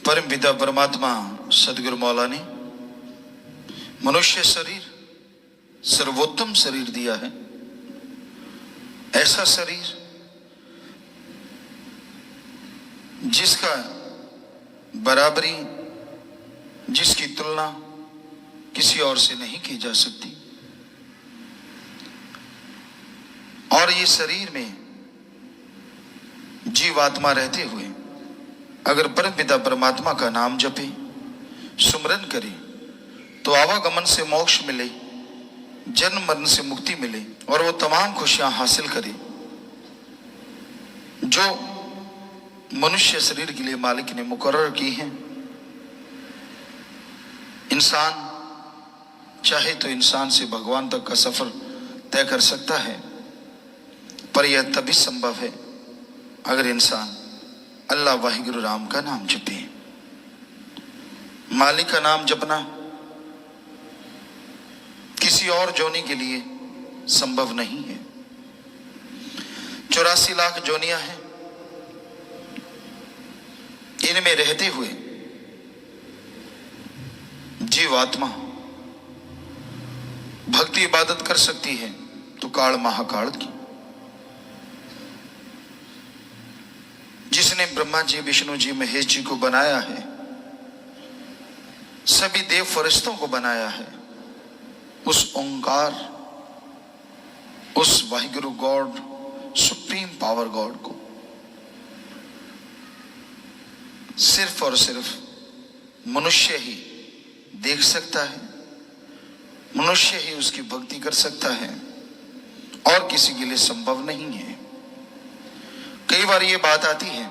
परम पिता परमात्मा सदगुरु मौला ने मनुष्य शरीर सर्वोत्तम शरीर दिया है। ऐसा शरीर जिसका बराबरी, जिसकी तुलना किसी और से नहीं की जा सकती। और ये शरीर में जीवात्मा रहते हुए अगर परमपिता परमात्मा का नाम जपे, सुमरन करे, तो आवागमन से मोक्ष मिले, जन्म मरण से मुक्ति मिले और वो तमाम खुशियां हासिल करे जो मनुष्य शरीर के लिए मालिक ने मुकर्रर की हैं। इंसान चाहे तो इंसान से भगवान तक का सफर तय कर सकता है, पर यह तभी संभव है अगर इंसान अल्लाह वाहिगुरु राम का नाम जपे। मालिक का नाम जपना किसी और जोनी के लिए संभव नहीं है। 84 लाख जोनियां हैं, इनमें रहते हुए जीवात्मा भक्ति इबादत कर सकती है तो काल महाकाल की। जिसने ब्रह्मा जी, विष्णु जी, महेश जी को बनाया है, सभी देव फरिश्तों को बनाया है, उस ओंकार, उस Waheguru God, supreme power God को सिर्फ और सिर्फ मनुष्य ही देख सकता है, मनुष्य ही उसकी भक्ति कर सकता है और किसी के लिए संभव नहीं है। कई बार ये बात आती है,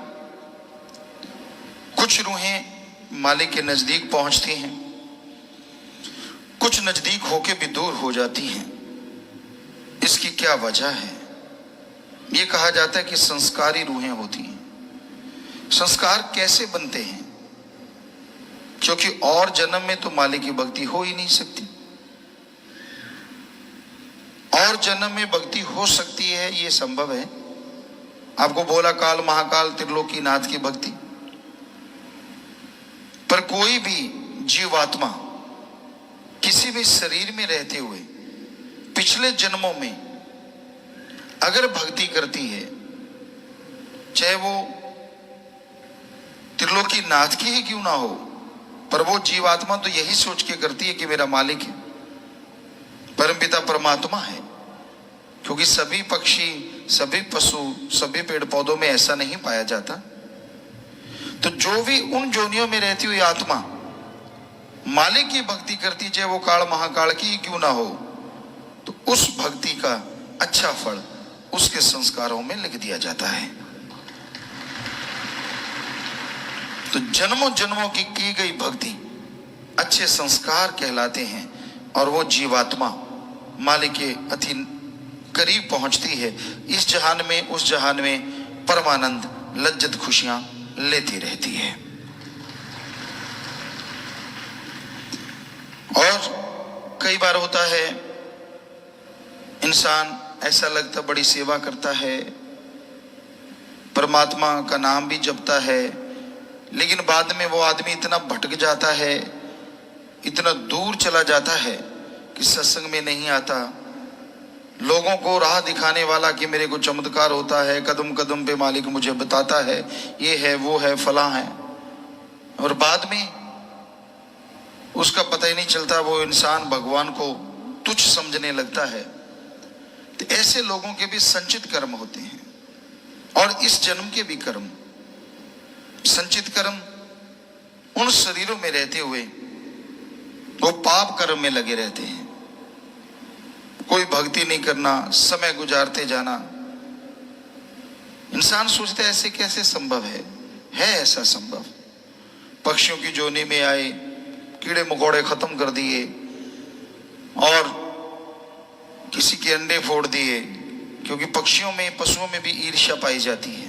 कुछ रूहें मालिक के नजदीक पहुंचती हैं, कुछ नजदीक होके भी दूर हो जाती हैं। इसकी क्या वजह है? ये कहा जाता है कि संस्कारी रूहें होती हैं। संस्कार कैसे बनते हैं? क्योंकि और जन्म में तो मालिक की भक्ति हो ही नहीं सकती। और जन्म में भक्ति हो सकती है, ये संभव है। आपको बोला काल महाकाल त्रिलोकी नाथ की भक्ति, पर कोई भी जीवात्मा किसी भी शरीर में रहते हुए पिछले जन्मों में अगर भक्ति करती है, चाहे वो त्रिलोकी नाथ की ही क्यों ना हो, पर वो जीवात्मा तो यही सोच के करती है कि मेरा मालिक है, परमपिता परमात्मा है। क्योंकि सभी पक्षी, सभी पशु, सभी पेड़ पौधों में ऐसा नहीं पाया जाता। तो जो भी उन जोनियों में रहती हुई आत्मा मालिक की भक्ति करती, चाहे वो काल महाकाल की क्यों ना हो, तो उस भक्ति का अच्छा फल उसके संस्कारों में लिख दिया जाता है। तो जन्मों जन्मों की गई भक्ति अच्छे संस्कार कहलाते हैं और वो जीवात्मा मालिक के अति करीब पहुंचती है। इस जहान में, उस जहान में परमानंद, लज्जत, खुशियां लेती रहती है। और कई बार होता है, इंसान ऐसा लगता बड़ी सेवा करता है, परमात्मा का नाम भी जपता है, लेकिन बाद में वो आदमी इतना भटक जाता है, इतना दूर चला जाता है कि सत्संग में नहीं आता। लोगों को राह दिखाने वाला कि मेरे को चमत्कार होता है, कदम कदम पे मालिक मुझे बताता है, ये है, वो है, फला है, और बाद में उसका पता ही नहीं चलता। वो इंसान भगवान को तुच्छ समझने लगता है। तो ऐसे लोगों के भी संचित कर्म होते हैं और इस जन्म के भी कर्म। संचित कर्म उन शरीरों में रहते हुए वो पाप कर्म में लगे रहते हैं। कोई भक्ति नहीं करना, समय गुजारते जाना। इंसान सोचते ऐसे कैसे संभव है ऐसा संभव। पक्षियों की जोनी में आए, कीड़े मकोड़े खत्म कर दिए और किसी के अंडे फोड़ दिए, क्योंकि पक्षियों में, पशुओं में भी ईर्ष्या पाई जाती है।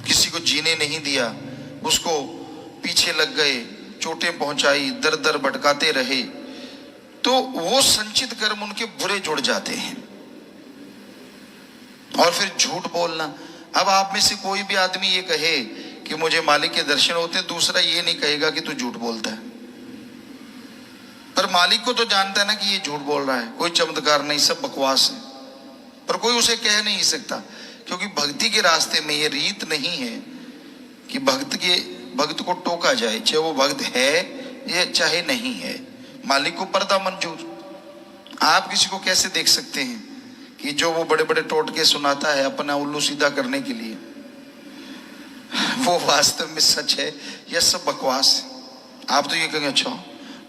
किसी को जीने नहीं दिया, उसको पीछे लग गए, चोटें पहुंचाई, दर दर भटकाते रहे, तो वो संचित कर्म उनके बुरे जुड़ जाते हैं। और फिर झूठ बोलना। अब आप में से कोई भी आदमी ये कहे कि मुझे मालिक के दर्शन होते, दूसरा ये नहीं कहेगा कि तू झूठ बोलता है। पर मालिक को तो जानता है ना कि ये झूठ बोल रहा है, कोई चमत्कार नहीं, सब बकवास है, पर कोई उसे कह नहीं सकता, क्योंकि भक्ति के रास्ते में ये रीत नहीं है कि भक्त को टोका जाए, चाहे वो भक्त है या चाहे नहीं है। मालिक को पर्दा मंजूर। आप किसी को कैसे देख सकते हैं कि जो वो बड़े बड़े टोटके सुनाता है अपना उल्लू सीधा करने के लिए, वो वास्तव में सच है या सब बकवास है? आप तो ये कहेंगे अच्छा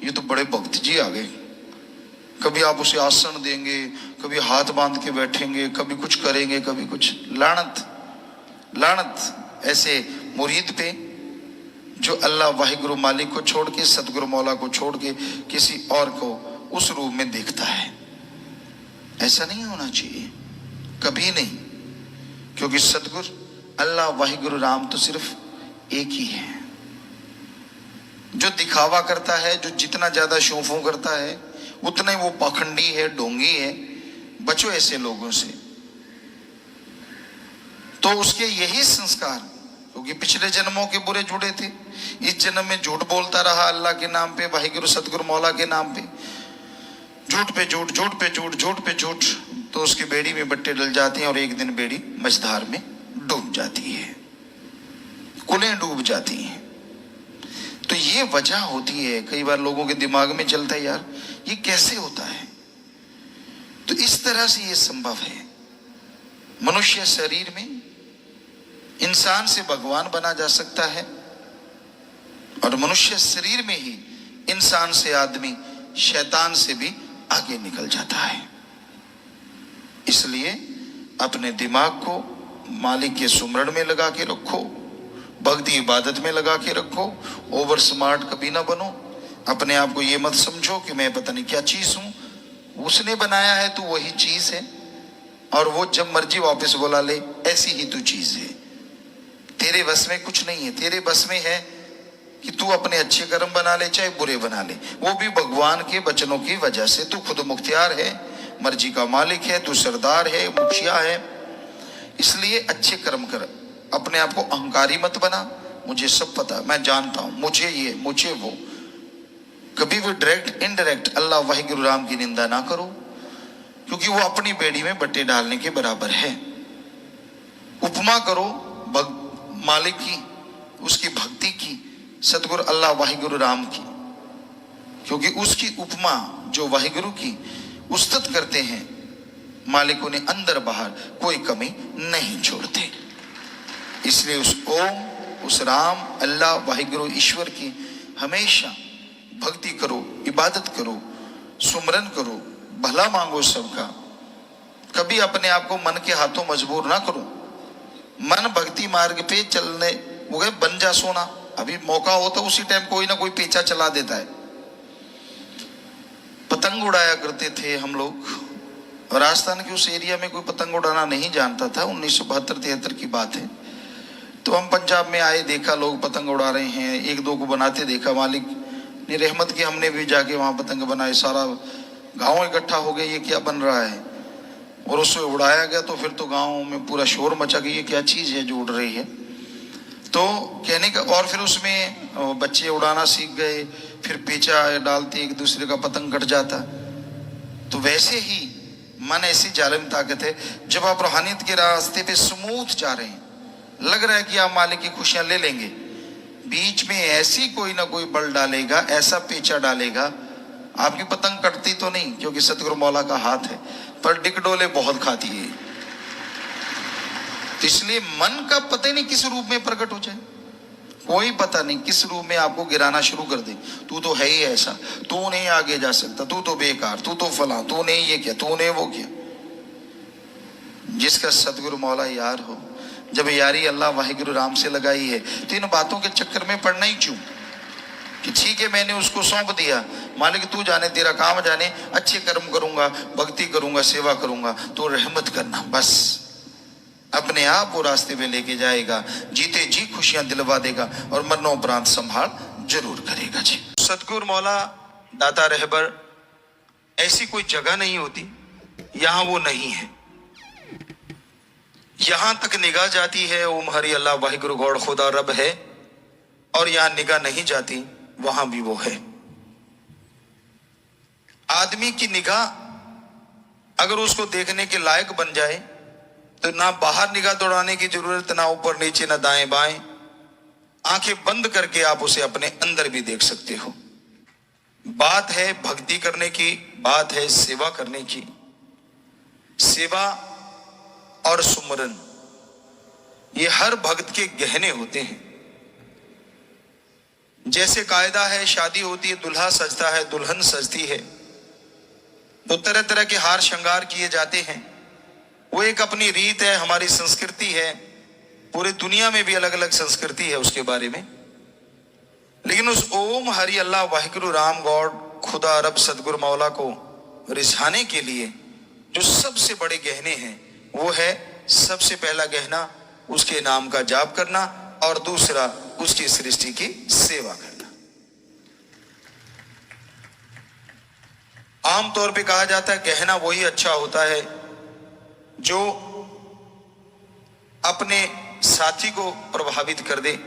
ये तो बड़े भक्त जी आ गए, कभी आप उसे आसन देंगे, कभी हाथ बांध के बैठेंगे, कभी कुछ करेंगे, कभी कुछ। लानत लानत ऐसे मुरीद पे जो अल्लाह वाहिगुरु मालिक को छोड़ के, सतगुरु मौला को छोड़ के किसी और को उस रूप में देखता है। ऐसा नहीं होना चाहिए, कभी नहीं, क्योंकि सतगुरु अल्लाह वाहिगुरु राम तो सिर्फ एक ही है। जो दिखावा करता है, जो जितना ज्यादा शोफों करता है, उतना ही वो पाखंडी है, ढोंगी है। बचो ऐसे लोगों से। तो उसके यही संस्कार, क्योंकि पिछले जन्मों के बुरे जुड़े थे, इस जन्म में झूठ बोलता रहा अल्लाह के नाम पे, वाहिगुरु सतगुरु मौला के नाम पे, झूठ पे झूठ, झूठ पे झूठ, झूठ पे झूठ, तो उसकी बेड़ी में बट्टे डल जाते हैं और एक दिन बेड़ी मझधार में डूब जाती है, कुलें डूब जाती हैं। तो ये वजह होती है, कई बार लोगों के दिमाग में चलता है यार ये कैसे होता है। तो इस तरह से ये संभव है। मनुष्य शरीर में इंसान से भगवान बना जा सकता है, और मनुष्य शरीर में ही इंसान से आदमी शैतान से भी आगे निकल जाता है। इसलिए अपने दिमाग को मालिक के सुमरण में लगा के रखो, भक्ति इबादत में लगा के रखो। ओवर स्मार्ट कभी ना बनो। अपने आप को ये मत समझो कि मैं पता नहीं क्या चीज हूं। उसने बनाया है तो वही चीज है, और वो जब मर्जी वापस बुला ले, ऐसी ही तू चीज है। तेरे बस में कुछ नहीं है। तेरे बस में है कि तू अपने अच्छे कर्म बना ले चाहे बुरे बना ले, वो भी भगवान के वचनों की वजह से। तू खुद मुख्तियार है, मर्जी का मालिक है, तू सरदार है, मुखिया है। इसलिए अच्छे कर्म कर, अपने आप को अहंकारी मत बना। मुझे सब पता, मैं जानता हूं, मुझे ये मुझे वो। कभी भी डायरेक्ट इनडायरेक्ट अल्लाह वाहिगुरु राम की निंदा ना करो, क्योंकि वो अपनी बेड़ी में बट्टे डालने के बराबर है। उपमा करो मालिक की, उसकी भक्ति की, सतगुरु अल्लाह वाहिगुरु राम की, क्योंकि उसकी उपमा जो वाहिगुरु की उस्तत करते हैं, मालिक उन्हें अंदर बाहर कोई कमी नहीं छोड़ते। इसलिए उस ओम, उस राम, अल्लाह वाहिगुरु ईश्वर की हमेशा भक्ति करो, इबादत करो, सुमरन करो, भला मांगो सबका। कभी अपने आप को मन के हाथों मजबूर ना करो। मन भक्ति मार्ग पे चलने वो गए बन जा सोना। अभी मौका हो तो उसी टाइम कोई ना कोई पेचा चला देता है। पतंग उड़ाया करते थे हम लोग, राजस्थान के उस एरिया में कोई पतंग उड़ाना नहीं जानता था। 1972-73 की बात है। तो हम पंजाब में आए, देखा लोग पतंग उड़ा रहे हैं, एक दो को बनाते देखा। मालिक ने रहमत की, हमने भी जाके वहां पतंग बनाए। सारा गांव इकट्ठा हो गया, ये क्या बन रहा है, और उससे उड़ाया गया। तो फिर तो गांव में पूरा शोर मचा कि ये क्या चीज है जो उड़ रही है। तो कहने का, और फिर उसमें बच्चे उड़ाना सीख गए, फिर पेचा डालते, एक दूसरे का पतंग कट जाता। तो वैसे ही मन ऐसी जालिम ताकत है, जब आप रूहानियत के रास्ते पे स्मूथ जा रहे हैं, लग रहा है कि आप मालिक की खुशियां ले लेंगे, बीच में ऐसी कोई ना कोई बल डालेगा, ऐसा पेचा डालेगा, आपकी पतंग कटती तो नहीं क्योंकि सतगुरु मौला का हाथ है, पर डिकडोले बहुत खाती है। तो इसलिए मन का पता ही नहीं किस रूप में प्रकट हो जाए, कोई पता नहीं किस रूप में आपको गिराना शुरू कर दे। तू तो है ही ऐसा, तू नहीं आगे जा सकता, तू तो बेकार, तू तो फला, तूने ये किया, तूने वो किया। जिसका सतगुरु मौला यार हो, जब यारी अल्लाह वाहिगुरु राम से लगाई है, तो इन बातों के चक्कर में पड़ना ही क्यों कि ठीक है मैंने उसको सौंप दिया, मालिक तू जाने, तेरा काम जाने, अच्छे कर्म करूंगा, भक्ति करूंगा, सेवा करूंगा, तो रहमत करना, बस अपने आप वो रास्ते पे लेके जाएगा, जीते जी खुशियां दिलवा देगा और मरणोपरांत संभाल जरूर करेगा जी। सतगुरु मौला दाता रहबर, ऐसी कोई जगह नहीं होती यहाँ वो नहीं है। यहां तक निगाह जाती है ओम हरि अल्लाह वाहिगुरु गौड़ खुदा रब है, और यहां निगाह नहीं जाती वहां भी वो है। आदमी की निगाह अगर उसको देखने के लायक बन जाए तो ना बाहर निगाह दौड़ाने की जरूरत, ना ऊपर नीचे, ना दाएं बाएं, आंखें बंद करके आप उसे अपने अंदर भी देख सकते हो। बात है भक्ति करने की, बात है सेवा करने की। सेवा और सुमरन ये हर भक्त के गहने होते हैं। जैसे कायदा है, शादी होती है, दूल्हा सजता है, दुल्हन सजती है, तो तरह तरह के हार श्रृंगार किए जाते हैं। वो एक अपनी रीत है, हमारी संस्कृति है। पूरे दुनिया में भी अलग अलग संस्कृति है उसके बारे में। लेकिन उस ओम हरि अल्लाह वाहिगुरु राम गॉड खुदा रब सदगुरु मौला को रिझाने के लिए जो सबसे बड़े गहने हैं वो है, सबसे पहला गहना उसके नाम का जाप करना, और दूसरा उसकी सृष्टि की सेवा करना। आमतौर पे कहा जाता है गहना वही अच्छा होता है जो अपने साथी को प्रभावित कर दे,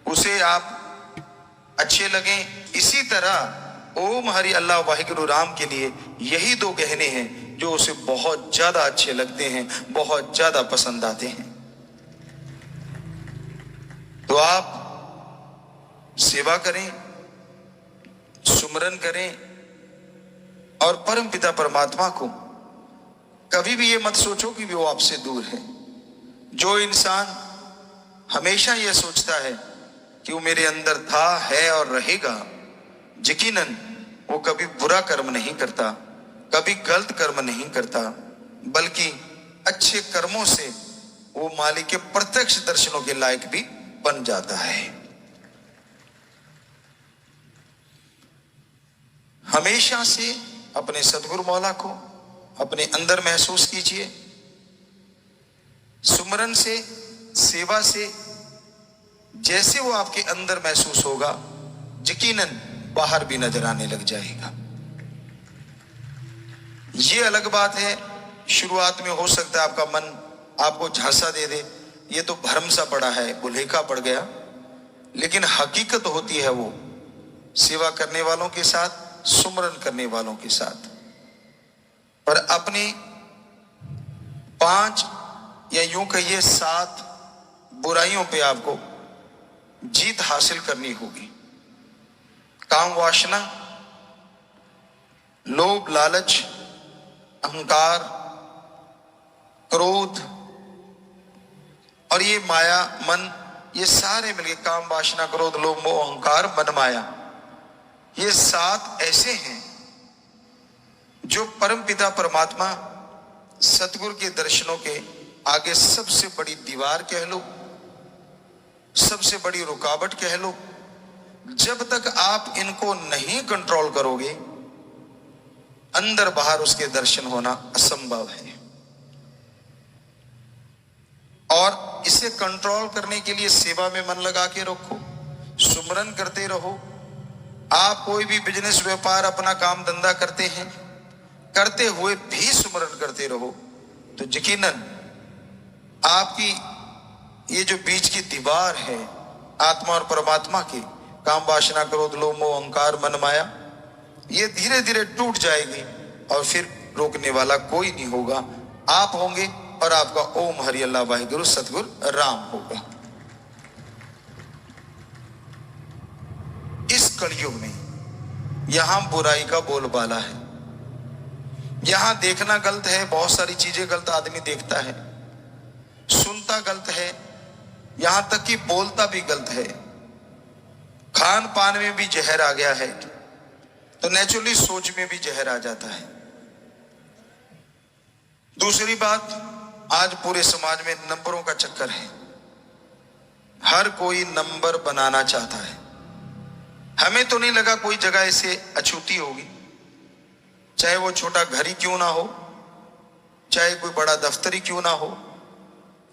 उसे आप अच्छे लगें। इसी तरह ओम हरि अल्लाह वाहिगुरु राम के लिए यही दो गहने हैं जो उसे बहुत ज्यादा अच्छे लगते हैं, बहुत ज्यादा पसंद आते हैं। तो आप सेवा करें, सुमरन करें, और परम पिता परमात्मा को कभी भी ये मत सोचो कि वो आपसे दूर है। जो इंसान हमेशा यह सोचता है कि वो मेरे अंदर था, है और रहेगा, यकीनन वो कभी बुरा कर्म नहीं करता, कभी गलत कर्म नहीं करता, बल्कि अच्छे कर्मों से वो मालिक के प्रत्यक्ष दर्शनों के लायक भी बन जाता है। हमेशा से अपने सदगुरु मौला को अपने अंदर महसूस कीजिए। सुमरन से, सेवा से जैसे वो आपके अंदर महसूस होगा, यकीनन बाहर भी नजर आने लग जाएगा। ये अलग बात है, शुरुआत में हो सकता है आपका मन आपको झांसा दे दे, ये तो भ्रम सा पड़ा है, बुलेखा पड़ गया, लेकिन हकीकत होती है वो सेवा करने वालों के साथ, सुमरन करने वालों के साथ। पर अपनी 5 या यूं कहिए 7 बुराइयों पे आपको जीत हासिल करनी होगी। काम वासना, लोभ लालच, अहंकार, क्रोध और ये माया मन, ये सारे मिलके काम वासना क्रोध लोभ मोह अहंकार मन माया, ये 7 ऐसे हैं जो परम पिता परमात्मा सतगुरु के दर्शनों के आगे सबसे बड़ी दीवार कह लो, सबसे बड़ी रुकावट कह लो। जब तक आप इनको नहीं कंट्रोल करोगे, अंदर बाहर उसके दर्शन होना असंभव है। और इसे कंट्रोल करने के लिए सेवा में मन लगा के रखो, सुमरन करते रहो। आप कोई भी बिजनेस व्यापार अपना काम धंधा करते हैं, करते हुए भी सुमरन करते रहो, तो यकीनन आपकी ये जो बीच की दीवार है आत्मा और परमात्मा की, काम वासना क्रोध लोभ मोह अहंकार मन माया, ये धीरे धीरे टूट जाएगी और फिर रोकने वाला कोई नहीं होगा। आप होंगे और आपका ओम हरि अल्लाह वाहिगुरु सतगुरु राम होगा। इस कलयुग में यहां बुराई का बोलबाला है, यहां देखना गलत है, बहुत सारी चीजें गलत आदमी देखता है, सुनता गलत है, यहां तक कि बोलता भी गलत है। खान पान में भी जहर आ गया है, तो नेचुरली सोच में भी जहर आ जाता है। दूसरी बात, आज पूरे समाज में नंबरों का चक्कर है, हर कोई नंबर बनाना चाहता है। हमें तो नहीं लगा कोई जगह ऐसे अछूती होगी, चाहे वो छोटा घर ही क्यों ना हो, चाहे कोई बड़ा दफ्तर ही क्यों ना हो,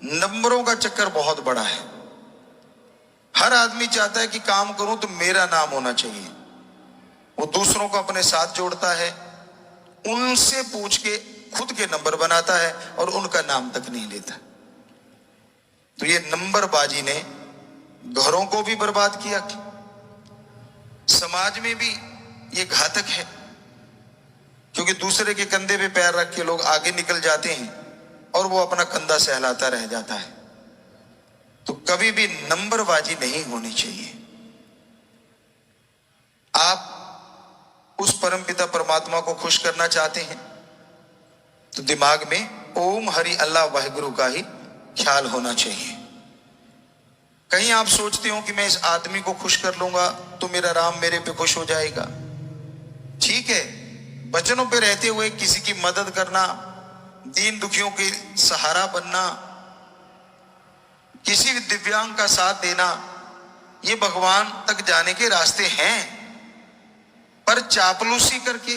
नंबरों का चक्कर बहुत बड़ा है। हर आदमी चाहता है कि काम करूं तो मेरा नाम होना चाहिए। वो दूसरों को अपने साथ जोड़ता है, उनसे पूछ के खुद के नंबर बनाता है और उनका नाम तक नहीं लेता। तो ये नंबरबाजी ने घरों को भी बर्बाद किया, समाज में भी ये घातक है, क्योंकि दूसरे के कंधे पे पैर रख के लोग आगे निकल जाते हैं और वो अपना कंधा सहलाता रह जाता है। तो कभी भी नंबरबाजी नहीं होनी चाहिए। आप उस परमपिता परमात्मा को खुश करना चाहते हैं तो दिमाग में ओम हरि अल्लाह वाहिगुरु का ही ख्याल होना चाहिए। कहीं आप सोचते हो कि मैं इस आदमी को खुश कर लूंगा तो मेरा राम मेरे पे खुश हो जाएगा। ठीक है, वचनों पे रहते हुए किसी की मदद करना, दीन दुखियों के सहारा बनना, किसी भी दिव्यांग का साथ देना, ये भगवान तक जाने के रास्ते हैं। पर चापलूसी करके,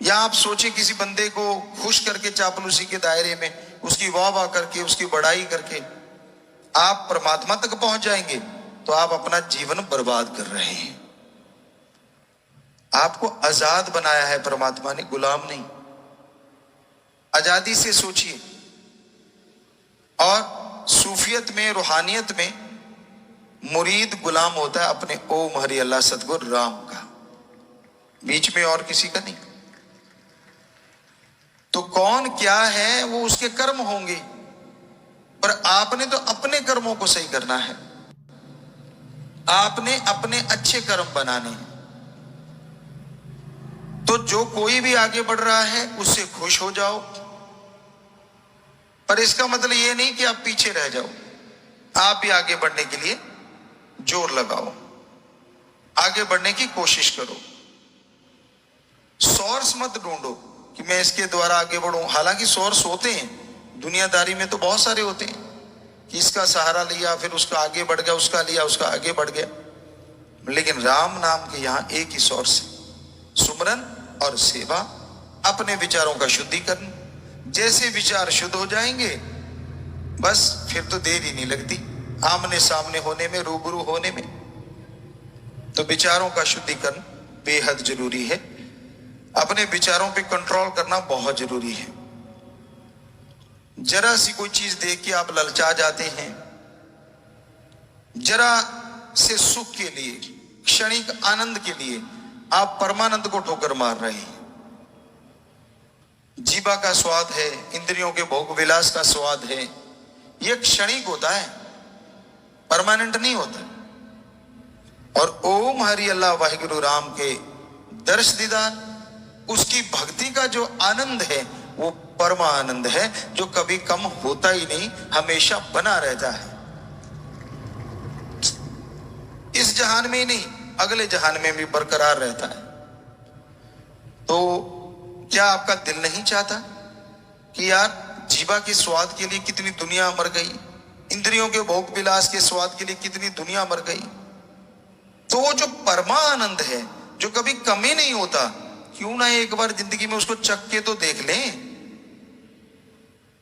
या आप सोचे किसी बंदे को खुश करके चापलूसी के दायरे में उसकी वाह वाह करके, उसकी बड़ाई करके आप परमात्मा तक पहुंच जाएंगे तो आप अपना जीवन बर्बाद कर रहे हैं। आपको आजाद बनाया है परमात्मा ने, गुलाम नहीं। आजादी से सोचिए। और सूफियत में, रूहानियत में मुरीद गुलाम होता है अपने ओम हरि अल्लाह सतगुरु राम का, बीच में और किसी का नहीं। तो कौन क्या है वो उसके कर्म होंगे, पर आपने तो अपने कर्मों को सही करना है। आपने अपने अच्छे कर्म बनाने हैं। तो जो कोई भी आगे बढ़ रहा है उससे खुश हो जाओ, पर इसका मतलब ये नहीं कि आप पीछे रह जाओ। आप भी आगे बढ़ने के लिए जोर लगाओ, आगे बढ़ने की कोशिश करो। सोर्स मत ढूंढो कि मैं इसके द्वारा आगे बढ़ूं। हालांकि सोर्स होते हैं, दुनियादारी में तो बहुत सारे होते हैं कि इसका सहारा लिया, फिर उसका आगे बढ़ गया, उसका लिया, उसका आगे बढ़ गया। लेकिन राम नाम के यहां एक ही सोर्स है, सुमरन और सेवा, अपने विचारों का शुद्धिकरण। जैसे विचार शुद्ध हो जाएंगे बस फिर तो देर ही नहीं लगती आमने सामने होने में, रूबरू होने में। तो विचारों का शुद्धिकरण बेहद जरूरी है। अपने विचारों पे कंट्रोल करना बहुत जरूरी है। जरा सी कोई चीज देख के आप ललचा जाते हैं, जरा से सुख के लिए, क्षणिक आनंद के लिए आप परमानंद को ठोकर मार रहे हैं। जीवा का स्वाद है, इंद्रियों के भोग विलास का स्वाद है, यह क्षणिक होता है, परमानेंट नहीं होता। और ओम हरि अल्लाह वाहिगुरु राम के दर्श दीदार, उसकी भक्ति का जो आनंद है वो परमा आनंद है, जो कभी कम होता ही नहीं, हमेशा बना रहता है। इस जहान में ही नहीं, अगले जहान में भी बरकरार रहता है। तो क्या आपका दिल नहीं चाहता कि यार जीवा के स्वाद के लिए कितनी दुनिया मर गई, इंद्रियों के भोग विलास के स्वाद के लिए कितनी दुनिया मर गई। तो वो जो परमानंद है, जो कभी कमी नहीं होता, क्यों ना एक बार जिंदगी में उसको चख के तो देख लें।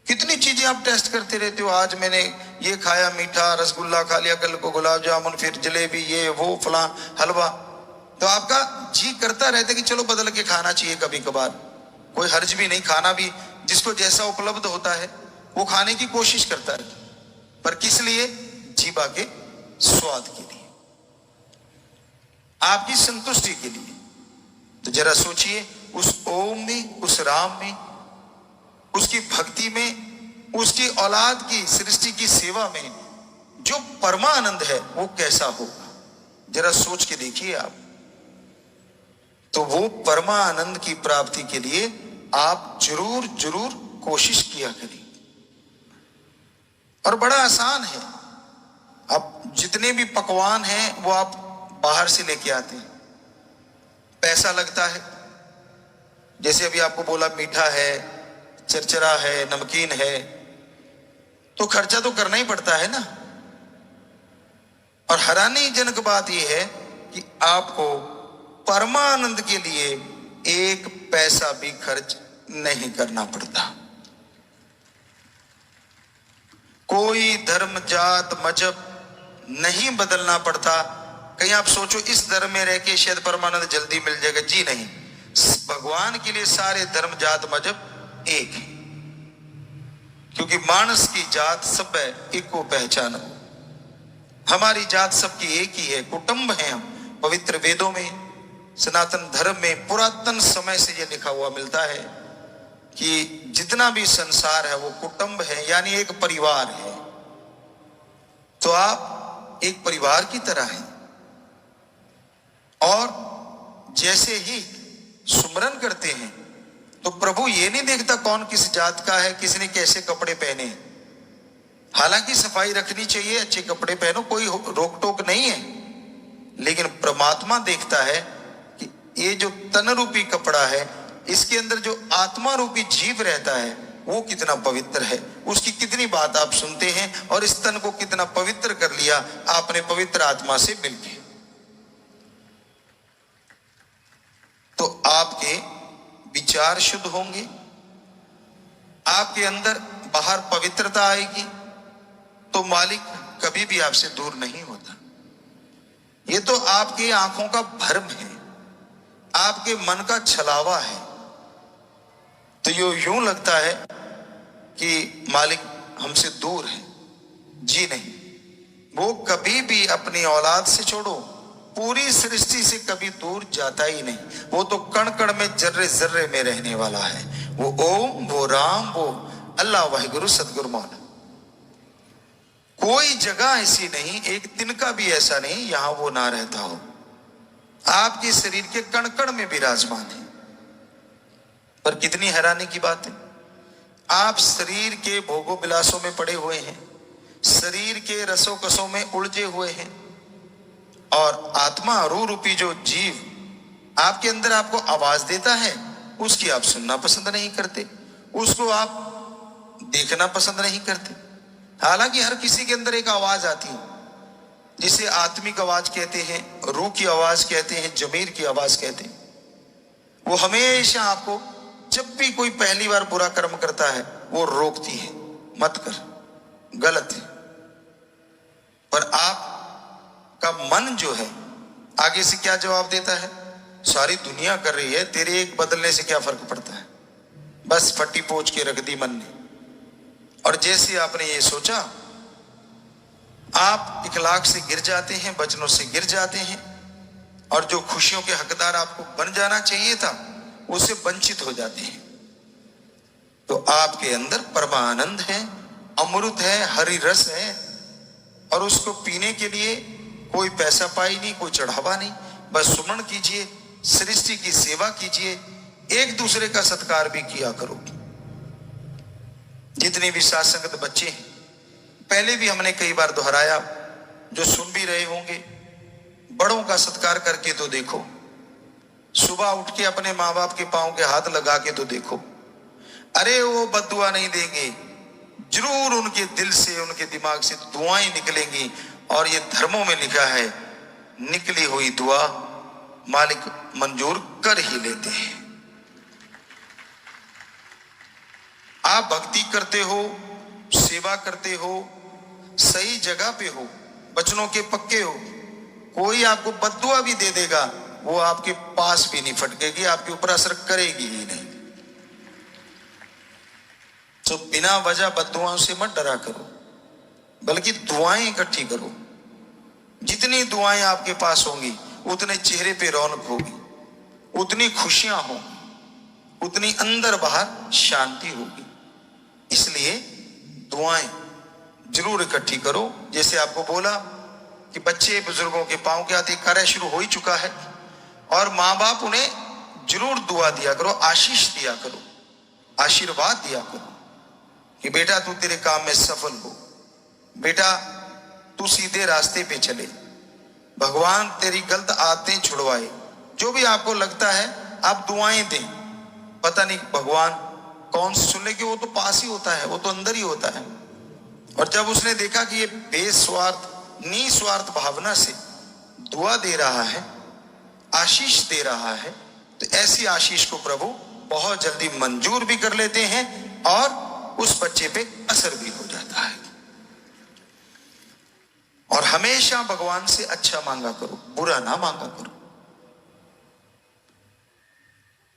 कितनी चीजें आप टेस्ट करते रहते हो, आज मैंने ये खाया, मीठा रसगुल्ला खा लिया, कल को गुलाब जामुन, फिर जलेबी, ये वो फला हलवा। तो आपका जी करता रहता है कि चलो बदल के खाना चाहिए कभी कभार, कोई हर्ज भी नहीं। खाना भी जिसको जैसा उपलब्ध होता है वो खाने की कोशिश करता है, पर किस लिए? जीवा के स्वाद के लिए, आपकी संतुष्टि के लिए। तो जरा सोचिए, उस ओम में, उस राम में, उसकी भक्ति में, उसकी औलाद की सृष्टि की सेवा में जो परमानंद है वो कैसा होगा, जरा सोच के देखिए आप। तो वो परमानंद की प्राप्ति के लिए आप जरूर जरूर कोशिश किया करिए। और बड़ा आसान है, अब जितने भी पकवान हैं वो आप बाहर से लेके आते हैं, पैसा लगता है। जैसे अभी आपको बोला मीठा है, चरचरा है, नमकीन है, तो खर्चा तो करना ही पड़ता है ना। और हैरानीजनक बात यह है कि आपको परमानंद के लिए एक पैसा भी खर्च नहीं करना पड़ता। कोई धर्म, जात, मजहब नहीं बदलना पड़ता। कहीं आप सोचो इस धर्म में रह के शायद परमानंद जल्दी मिल जाएगा, जी नहीं। भगवान के लिए सारे धर्म, जात, मजहब एक है। क्योंकि मानस की जात सब है एक को पहचानो। हमारी जात सबकी एक ही है, कुटुंब है हम। पवित्र वेदों में, सनातन धर्म में पुरातन समय से ये लिखा हुआ मिलता है कि जितना भी संसार है वो कुटुंब है, यानी एक परिवार है। तो आप एक परिवार की तरह हैं। और जैसे ही सुमरन करते हैं तो प्रभु ये नहीं देखता कौन किस जात का है, किसने कैसे कपड़े पहने। हालांकि सफाई रखनी चाहिए, अच्छे कपड़े पहनो, कोई रोक टोक नहीं है, लेकिन परमात्मा देखता है कि ये जो तन रूपी कपड़ा है, इसके अंदर जो आत्मा रूपी जीव रहता है वो कितना पवित्र है, उसकी कितनी बात आप सुनते हैं और इस तन को कितना पवित्र कर लिया आपने पवित्र आत्मा से मिलकर। तो आपके विचार शुद्ध होंगे, आपके अंदर बाहर पवित्रता आएगी, तो मालिक कभी भी आपसे दूर नहीं होता। ये तो आपकी आंखों का भ्रम है, आपके मन का छलावा है। तो यूं लगता है कि मालिक हमसे दूर है। जी नहीं, वो कभी भी अपनी औलाद से छोड़ो, पूरी सृष्टि से कभी दूर जाता ही नहीं। वो तो कण कण में, जर्रे जर्रे में रहने वाला है। वो ओम, वो राम, वो अल्लाह, वाहिगुरु, सतगुरु मौला। कोई जगह ऐसी नहीं, एक तिनका भी ऐसा नहीं यहां वो ना रहता हो। आपके शरीर के कण कण में विराजमान है। पर कितनी हैरानी की बात है, आप शरीर के भोगों विलासों में पड़े हुए हैं, शरीर के रसों कसों में उलझे हुए हैं, और आत्मा रू रूपी जो जीव आपके अंदर आपको आवाज देता है, उसकी आप सुनना पसंद नहीं करते, उसको आप देखना पसंद नहीं करते। हालांकि हर किसी के अंदर एक आवाज आती है, जिसे आत्मिक आवाज कहते हैं, रूह की आवाज कहते हैं, जमीर की आवाज कहते हैं। वो हमेशा आपको, जब भी कोई पहली बार बुरा कर्म करता है, वो रोकती है, मत कर, गलत है। पर आपका मन जो है आगे से क्या जवाब देता है, सारी दुनिया कर रही है, तेरे एक बदलने से क्या फर्क पड़ता है, बस फटी पोंछ के रख दी मन ने। और जैसे आपने ये सोचा, आप इखलाक से गिर जाते हैं, वचनों से गिर जाते हैं, और जो खुशियों के हकदार आपको बन जाना चाहिए था, उससे वंचित हो जाते हैं। तो आपके अंदर परमानंद है, अमृत है, हरि रस है, और उसको पीने के लिए कोई पैसा पाई नहीं, कोई चढ़ावा नहीं। बस सुमन कीजिए, सृष्टि की सेवा कीजिए, एक दूसरे का सत्कार भी किया करो। जितने भी साथ संगत बच्चे हैं, पहले भी हमने कई बार दोहराया, जो सुन भी रहे होंगे, बड़ों का सत्कार करके तो देखो। सुबह उठ के अपने माँ बाप के पांव के हाथ लगा के तो देखो। अरे वो बद्दुआ नहीं देंगे, जरूर उनके दिल से, उनके दिमाग से दुआएं निकलेंगी। और ये धर्मों में लिखा है, निकली हुई दुआ मालिक मंजूर कर ही लेते हैं। आप भक्ति करते हो, सेवा करते हो, सही जगह पे हो, वचनों के पक्के हो, कोई आपको बद्दुआ भी दे देगा, वो आपके पास भी नहीं फटकेगी, आपके ऊपर असर करेगी ही नहीं। तो बिना वजह बद्दुआओं से मत डरा करो, बल्कि दुआएं इकट्ठी करो। जितनी दुआएं आपके पास होंगी, उतने चेहरे पे रौनक होगी, उतनी खुशियां होंगी, उतनी अंदर बाहर शांति होगी। इसलिए दुआएं जरूर इकट्ठी करो। जैसे आपको बोला कि बच्चे बुजुर्गों के पांव के हाथ कार्य शुरू हो ही चुका है, और माँ बाप उन्हें जरूर दुआ दिया करो, आशीष दिया करो, आशीर्वाद दिया करो कि बेटा तू तेरे काम में सफल हो, बेटा तू सीधे रास्ते पे चले, भगवान तेरी गलत आदतें छुड़वाए। जो भी आपको लगता है आप दुआएं दें। पता नहीं भगवान कौन से सुन ले, कि वो तो पास ही होता है, वो तो अंदर ही होता है। और जब उसने देखा कि ये बेस्वार्थ, निस्वार्थ भावना से दुआ दे रहा है, आशीष दे रहा है, तो ऐसी आशीष को प्रभु बहुत जल्दी मंजूर भी कर लेते हैं, और उस बच्चे पे असर भी हो जाता है। और हमेशा भगवान से अच्छा मांगा करो, बुरा ना मांगा करो।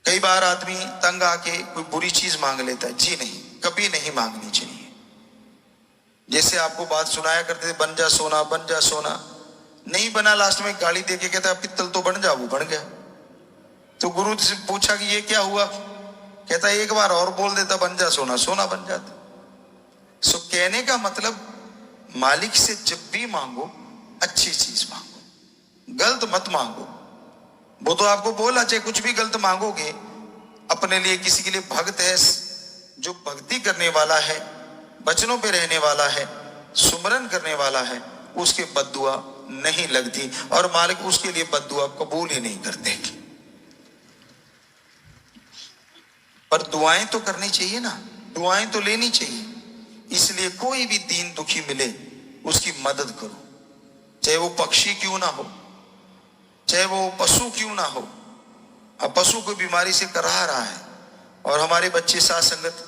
कई बार आदमी तंग आके कोई बुरी चीज मांग लेता है। जी नहीं, कभी नहीं मांगनी चाहिए। जैसे आपको बात सुनाया करते थे, बन जा सोना बन जा सोना, नहीं बना, लास्ट में गाली दे के कहता पित्तल तो बन जा, वो बन गया। तो गुरु से पूछा कि ये क्या हुआ, कहता एक बार और बोल देता बन जा सोना, सोना बन जाता। सो कहने का मतलब मालिक से जब भी मांगो अच्छी चीज मांगो, गलत मत मांगो। वो तो आपको बोला, चाहे कुछ भी गलत मांगोगे अपने लिए, किसी के लिए भक्त है जो भक्ति करने वाला है, वचनों पे रहने वाला है, सुमरन करने वाला है, उसके बद्दुआ नहीं लगती और मालिक उसके लिए बद्दुआ कबूल ही नहीं करते। पर दुआएं तो करनी चाहिए ना, दुआएं तो लेनी चाहिए। इसलिए कोई भी दीन दुखी मिले उसकी मदद करो, चाहे वो पक्षी क्यों ना हो, चाहे वो पशु क्यों ना हो। अब पशु कोई बीमारी से कराह रहा है और हमारे बच्चे साथ संगत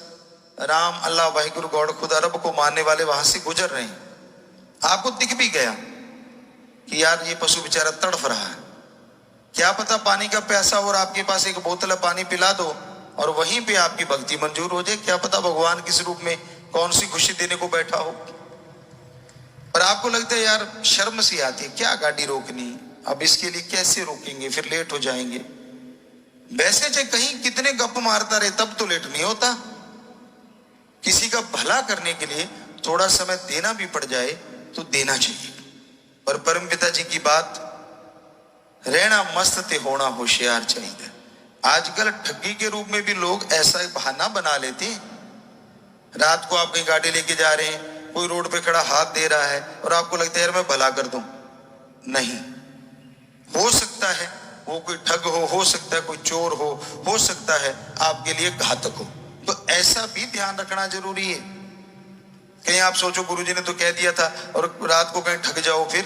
राम अल्लाह वाहिगुरु गॉड खुदा रब को मानने वाले वहां से गुजर रहे हैं, आपको दिख भी गया कि यार ये पशु बेचारा तड़फ रहा है, क्या पता पानी का प्यासा और आपके पास एक बोतल पानी पिला दो और वहीं पे आपकी भक्ति मंजूर हो जाए। क्या पता भगवान किस रूप में कौन सी खुशी देने को बैठा हो। पर आपको लगता है यार शर्म सी आती है, क्या गाड़ी रोकनी, अब इसके लिए कैसे रोकेंगे, फिर लेट हो जाएंगे। वैसे चाहे कहीं कितने गप मारता रहे तब तो लेट नहीं होता। किसी का भला करने के लिए थोड़ा समय देना भी पड़ जाए तो देना चाहिए। पर परमपिता जी की बात, रहना मस्त ते होना होशियार चाहिए। आजकल ठगी के रूप में भी लोग ऐसा बहाना बना लेते हैं, रात को आप कहीं गाड़ी लेके जा रहे हैं, कोई रोड पे खड़ा हाथ दे रहा है और आपको लगता है यार मैं भला कर दूं। नहीं, हो सकता है वो कोई ठग हो सकता है कोई चोर हो सकता है आपके लिए घातक हो। तो ऐसा भी ध्यान रखना जरूरी है। कहीं आप सोचो गुरुजी ने तो कह दिया था और रात को कहीं ठग जाओ, फिर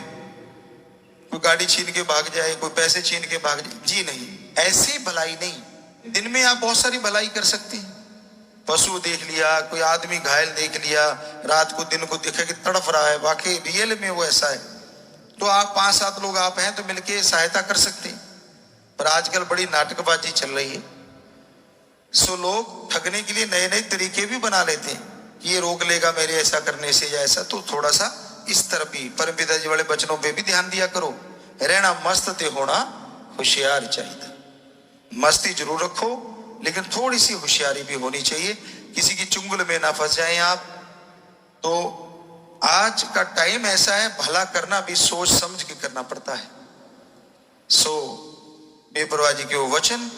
कोई गाड़ी छीन के भाग जाए, कोई पैसे छीन के भाग जाए। जी नहीं, ऐसी भलाई नहीं। दिन में आप बहुत सारी भलाई कर सकते हैं। पशु देख लिया, कोई आदमी घायल देख लिया, रात को दिन को देखा कि तड़फ रहा है, वाकई रियल में वो ऐसा है, तो आप 5-7 लोग आप हैं तो मिलके सहायता कर सकते हैं। पर आजकल बड़ी नाटकबाजी चल रही है। सो लोग ठगने के लिए नए नए तरीके भी बना लेते हैं कि ये रोक लेगा मेरे ऐसा करने से या ऐसा। तो थोड़ा सा इस तरफ भी परमपिता जी वाले वचनों पे भी ध्यान दिया करो। रहना मस्त ते होना होशियार चाहिए। मस्ती जरूर रखो लेकिन थोड़ी सी होशियारी भी होनी चाहिए, किसी की चुंगल में ना फंस जाएं आप। तो आज का टाइम ऐसा है, भला करना भी सोच समझ के करना पड़ता है। सो बेपरवाह जी के वो वचन,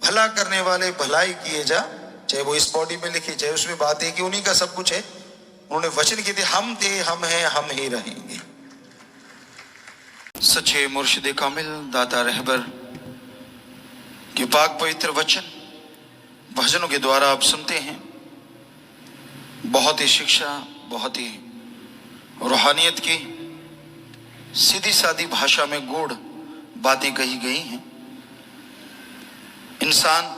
भला करने वाले भलाई किए जा, चाहे वो इस बॉडी में लिखे चाहे उसमें बात है कि उन्हीं का सब कुछ है। उन्होंने वचन किए थे, हम थे, हम हैं, हम ही रहेंगे। सच्चे मुर्शिद कामिल दाता रहबर के पाक पवित्र वचन भजनों के द्वारा आप सुनते हैं। बहुत ही शिक्षा, बहुत ही रूहानियत की सीधी सादी भाषा में गूढ़ बातें कही गई हैं। इंसान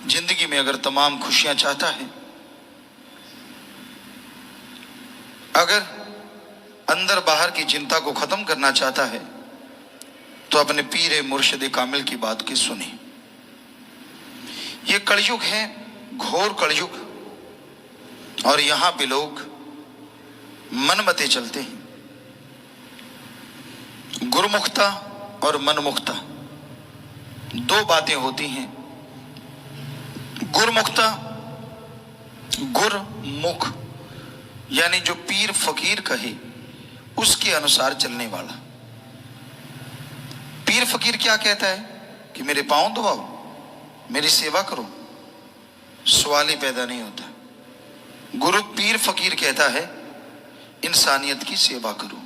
जिंदगी में अगर तमाम खुशियां चाहता है, अगर अंदर बाहर की चिंता को खत्म करना चाहता है, तो अपने पीर मुर्शिद कामिल की बात की सुने। ये कलयुग है, घोर कलयुग, और यहां पे लोग मनमते चलते हैं। गुरुमुखता और मनमुखता दो बातें होती हैं। गुरुमुखता, गुरमुख यानी जो पीर फकीर कहे उसके अनुसार चलने वाला। पीर फकीर क्या कहता है कि मेरे पांव धोआओ, मेरी सेवा करो, सवाल ही पैदा नहीं होता। गुरु पीर फकीर कहता है इंसानियत की सेवा करो,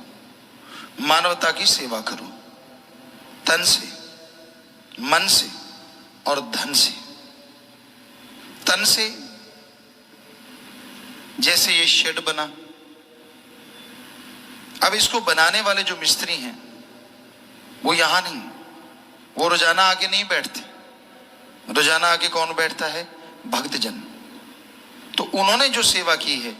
मानवता की सेवा करो, तन से, मन से और धन से। तन से जैसे ये शेड बना, अब इसको बनाने वाले जो मिस्त्री हैं वो यहां नहीं, वो रोजाना आके नहीं बैठते। रोजाना आके कौन बैठता है? भक्तजन। तो उन्होंने जो सेवा की है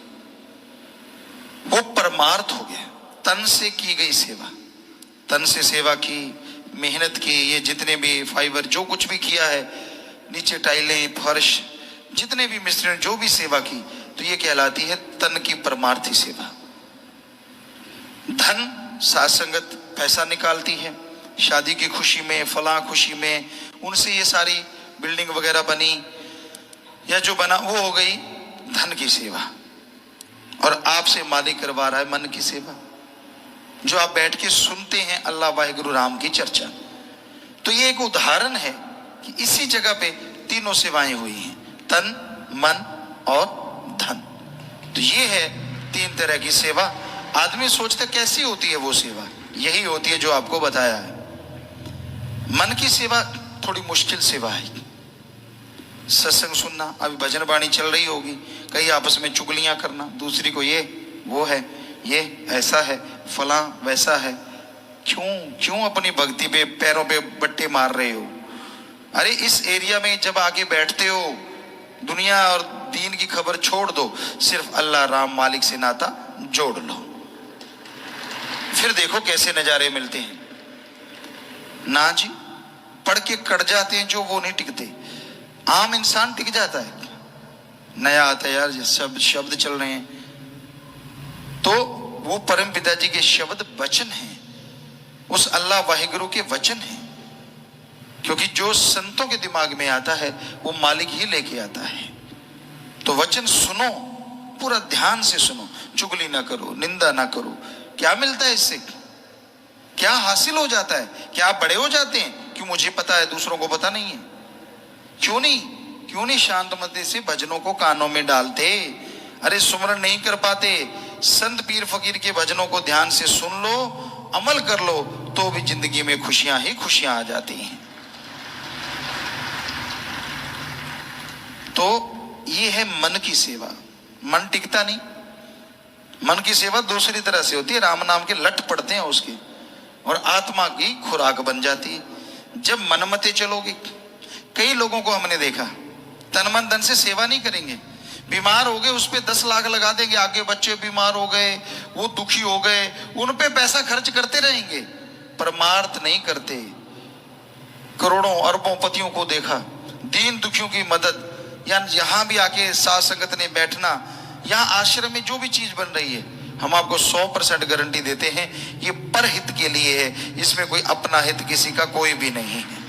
वो परमार्थ हो गया, तन से की गई सेवा। तन से सेवा की, मेहनत की, ये जितने भी फाइबर जो कुछ भी किया है, नीचे टाइलें, फर्श, जितने भी मिस्त्री ने जो भी सेवा की, तो ये कहलाती है तन की परमार्थी सेवा। धन साथ संगत पैसा निकालती है, शादी की खुशी में, फलां खुशी में, उनसे ये सारी बिल्डिंग वगैरह बनी या जो बना वो हो गई धन की सेवा। और आपसे मालिक करवा रहा है मन की सेवा, जो आप बैठ के सुनते हैं अल्लाह वाहिगुरु राम की चर्चा। तो ये एक उदाहरण है कि इसी जगह पे तीनों सेवाएं हुई हैं, तन, मन और धन। तो ये है तीन तरह की सेवा। आदमी सोचता कैसी होती है वो सेवा, यही होती है जो आपको बताया है। मन की सेवा थोड़ी मुश्किल सेवा है। सत्संग सुनना, अभी भजन वाणी चल रही होगी, कहीं आपस में चुगलियां करना, दूसरी को ये वो है, ये ऐसा है, फला वैसा है। क्यों अपनी भक्ति पे पैरों पे बट्टे मार रहे हो? अरे इस एरिया में जब आके बैठते हो, दुनिया और दीन की खबर छोड़ दो, सिर्फ अल्लाह राम मालिक से नाता जोड़ लो, फिर देखो कैसे नजारे मिलते हैं। ना जी, पढ़ के कट जाते हैं जो, वो नहीं टिकते। आम इंसान टिक जाता है, नया आता है यार, सब शब्द चल रहे हैं, तो वो परम पिताजी के शब्द वचन हैं, उस अल्लाह वाहिगुरु के वचन हैं। क्योंकि जो संतों के दिमाग में आता है वो मालिक ही लेके आता है। तो वचन सुनो, पूरा ध्यान से सुनो, चुगली ना करो, निंदा ना करो। क्या मिलता है इससे? क्या हासिल हो जाता है? क्या आप बड़े हो जाते हैं? क्यों मुझे पता है दूसरों को पता नहीं है? क्यों नहीं शांत मते से भजनों को कानों में डालते? अरे सुमरन नहीं कर पाते, संत पीर फकीर के भजनों को ध्यान से सुन लो, अमल कर लो, तो भी जिंदगी में खुशियां ही खुशियां आ जाती हैं। तो ये है मन की सेवा। मन टिकता नहीं। मन की सेवा दूसरी तरह से होती है, राम नाम के लट पड़ते हैं उसके, और आत्मा की खुराक बन जाती है। जब मनमते चलोगे, कई लोगों को हमने देखा तन मन धन से सेवा नहीं करेंगे, बीमार हो गए उस पे 10 लाख लगा देंगे, आगे बच्चे बीमार हो गए, वो दुखी हो गए, उन पे पैसा खर्च करते रहेंगे, परमार्थ नहीं करते। करोड़ों अरबों पतियों को देखा, दीन दुखियों की मदद, या यहाँ भी आके साथ संगत ने बैठना, यहाँ आश्रम में जो भी चीज बन रही है, हम आपको 100% गारंटी देते हैं ये परहित के लिए है, इसमें कोई अपना हित किसी का कोई भी नहीं है।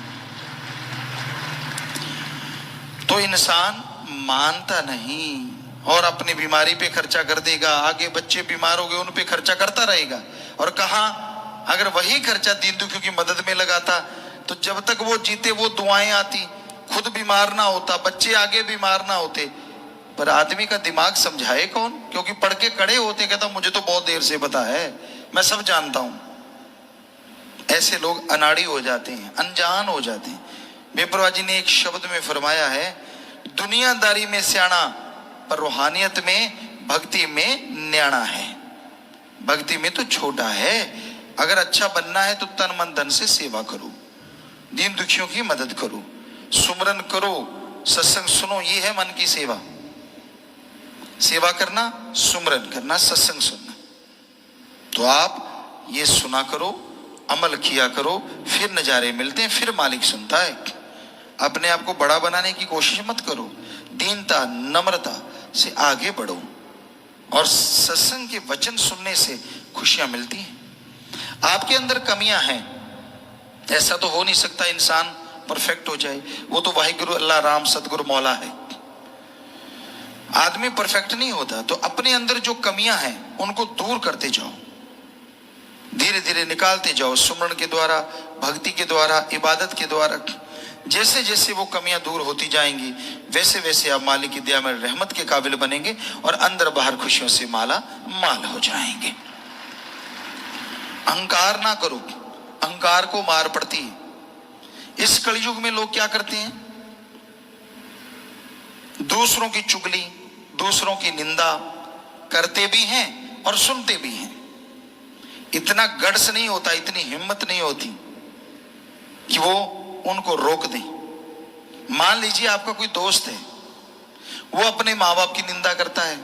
तो इंसान मानता नहीं और अपनी बीमारी पे खर्चा कर देगा, आगे बच्चे बीमार हो गए उन पे खर्चा करता रहेगा। और कहा अगर वही खर्चा दीन दुखियों की मदद में लगाता तो जब तक वो जीते वो दुआएं आती, खुद बीमार ना होता, बच्चे आगे बीमार ना होते। पर आदमी का दिमाग समझाए कौन? क्योंकि पढ़ के कड़े होते, कहता मुझे तो बहुत देर से पता है, मैं सब जानता हूं। ऐसे लोग अनाड़ी हो जाते हैं, अनजान हो जाते हैं। बेपरवाह जी ने एक शब्द में फरमाया है, दुनियादारी में सियाना पर रूहानियत में भक्ति में न्याणा है। भक्ति में तो छोटा है। अगर अच्छा बनना है तो तन मन धन से सेवा करो, दीन दुखियों की मदद करो, सुमरन करो, सत्संग सुनो। ये है मन की सेवा। सेवा करना, सुमरन करना, सत्संग सुनना। तो आप ये सुना करो, अमल किया करो, फिर नजारे मिलते हैं, फिर मालिक सुनता है। अपने आप को बड़ा बनाने की कोशिश मत करो, दीनता नम्रता से आगे बढ़ो, और सत्संग के वचन सुनने से खुशियां मिलती हैं। आपके अंदर कमियां हैं, ऐसा तो हो नहीं सकता इंसान परफेक्ट हो जाए, वो तो वाहिगुरु अल्लाह राम सतगुरु मौला है। आदमी परफेक्ट नहीं होता। तो अपने अंदर जो कमियां हैं उनको दूर करते जाओ, धीरे धीरे निकालते जाओ, सुमरन के द्वारा, भक्ति के द्वारा, इबादत के द्वारा। जैसे जैसे वो कमियां दूर होती जाएंगी वैसे वैसे आप मालिक की दया में रहमत के काबिल बनेंगे और अंदर बाहर खुशियों से माला माल हो जाएंगे। अहंकार ना करो, अहंकार को मार पड़ती है। इस कलयुग में लोग क्या करते हैं? दूसरों की चुगली, दूसरों की निंदा करते भी हैं और सुनते भी हैं। इतना गट्स नहीं होता, इतनी हिम्मत नहीं होती कि वो उनको रोक दें। मान लीजिए आपका कोई दोस्त है, वो अपने माँ बाप की निंदा करता है।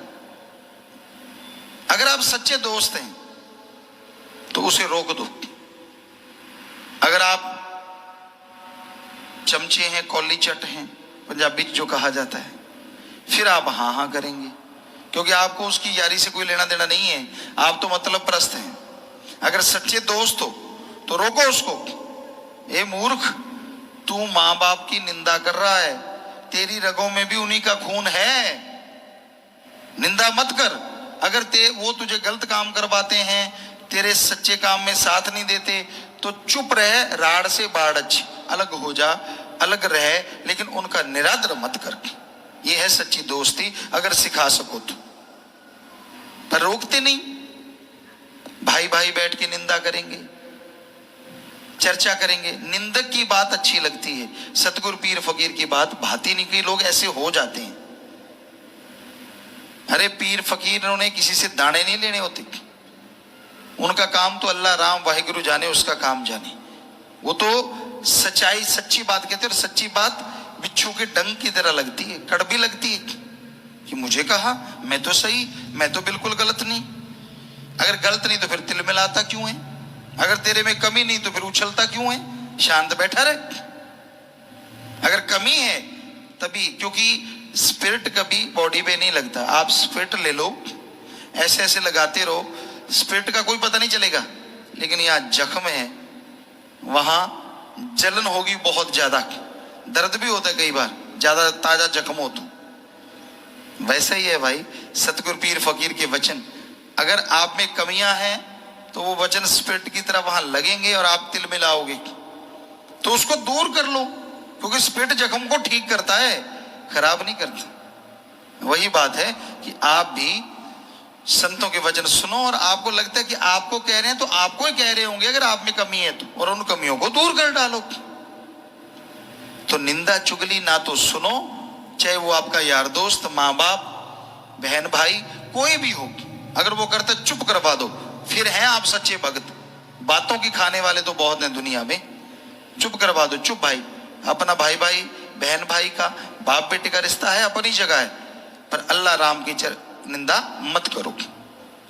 अगर आप सच्चे दोस्त हैं तो उसे रोक दो। अगर आप चमचे हैं, कौली चट हैं, पंजाबी जो कहा जाता है, फिर आप हाँ हाँ करेंगे। क्योंकि आपको उसकी यारी से कोई लेना देना नहीं है, आप तो मतलब परस्त हैं। अगर सच्चे दोस्त हो तो रोको उसको, ए मूर्ख, तू माँ बाप की निंदा कर रहा है, तेरी रगों में भी उन्हीं का खून है, निंदा मत कर। अगर वो तुझे गलत काम करवाते हैं, तेरे सच्चे काम में साथ नहीं देते, तो चुप रहे, राड़ से बाढ़ अच्छी, अलग हो जा, अलग रहे, लेकिन उनका निरादर मत कर। ये है सच्ची दोस्ती, अगर सिखा सको तो। पर रोकते नहीं, भाई भाई बैठ के निंदा करेंगे, चर्चा करेंगे। निंदक की बात अच्छी लगती है, सतगुरु पीर फकीर की बात भाती नहीं। कई लोग ऐसे हो जाते हैं, अरे पीर फकीरों ने किसी से दाने नहीं लेने होते, उनका काम तो अल्लाह राम वाहिगुरु जाने, उसका काम जाने। वो तो सच्चाई, सच्ची बात कहते हैं, और सच्ची बात बिच्छू के डंक की तरह लगती है, कड़वी लगती है कि मुझे कहा, मैं तो सही, मैं तो बिल्कुल गलत नहीं। अगर गलत नहीं तो फिर तिल मिलाता क्यों है? अगर तेरे में कमी नहीं तो फिर उछलता क्यों है? शांत बैठा रहे। अगर कमी है तभी, क्योंकि स्पिरिट कभी बॉडी पे नहीं लगता। आप स्पिरिट ले लो, ऐसे ऐसे लगाते रहो, स्पिरिट का कोई पता नहीं चलेगा, लेकिन यहाँ जख्म है, वहां जलन होगी बहुत ज्यादा, दर्द भी होता है कई बार, ज्यादा ताजा जख्म हो तो। वैसा ही है भाई सतगुरु पीर फकीर के वचन। अगर आप में कमियां हैं तो वो वचन स्पिरिट की तरह वहां लगेंगे और आप तिल मिलाओगे, तो उसको दूर कर लो, क्योंकि स्पिरिट जख्म को ठीक करता है, खराब नहीं करता। वही बात है कि आप भी संतों के वचन सुनो, और आपको लगता है कि आपको कह रहे हैं तो आपको ही कह रहे होंगे अगर आप में कमी है तो, और उन कमियों को दूर कर डालो। तो निंदा चुगली ना तो सुनो, चाहे वो आपका यार दोस्त, माँ बाप, बहन भाई, कोई भी हो। अगर वो करता चुप करवा दो, फिर हैं आप सच्चे भक्त। बातों की खाने वाले तो बहुत हैं दुनिया में, चुप करवा दो, चुप भाई। अपना भाई भाई, बहन भाई का, बाप बेटे का रिश्ता है, अपनी जगह है, पर अल्लाह राम की निंदा मत करो।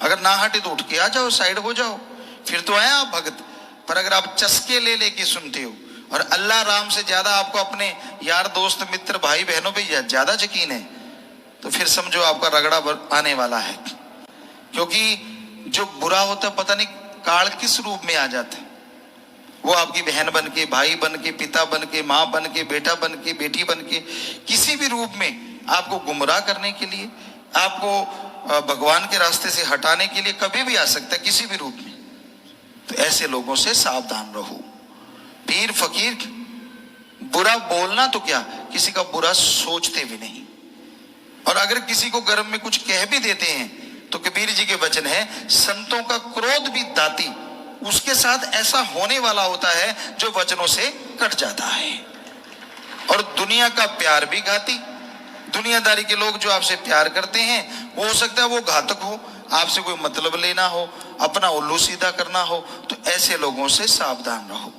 अगर ना हटे तो उठ के आ जाओ, साइड हो जाओ, फिर तो आए आप भगत। पर अगर आप चस्के ले लेके सुनते हो, और अल्लाह राम से ज्यादा आपको अपने यार दोस्त मित्र भाई बहनों पे ज्यादा यकीन है, तो फिर समझो आपका रगड़ा आने वाला है। क्योंकि जो बुरा होता है, पता नहीं काल किस रूप में आ जाता है। वो आपकी बहन बन के, भाई बन के, पिता बन के, माँ बन के, बेटा बन के, बेटी बन के, किसी भी रूप में आपको गुमराह करने के लिए, आपको भगवान के रास्ते से हटाने के लिए कभी भी आ सकता है, किसी भी रूप में। तो ऐसे लोगों से सावधान रहो। पीर फकीर बुरा बोलना तो क्या, किसी का बुरा सोचते भी नहीं, और अगर किसी को गर्भ में कुछ कह भी देते हैं तो कबीर जी के वचन है, संतों का क्रोध भी दाती, उसके साथ ऐसा होने वाला होता है जो वचनों से कट जाता है। और दुनिया का प्यार भी घाती। दुनियादारी के लोग जो आपसे प्यार करते हैं, वो हो सकता है वो घातक हो, आपसे कोई मतलब लेना हो, अपना उल्लू सीधा करना हो, तो ऐसे लोगों से सावधान रहो।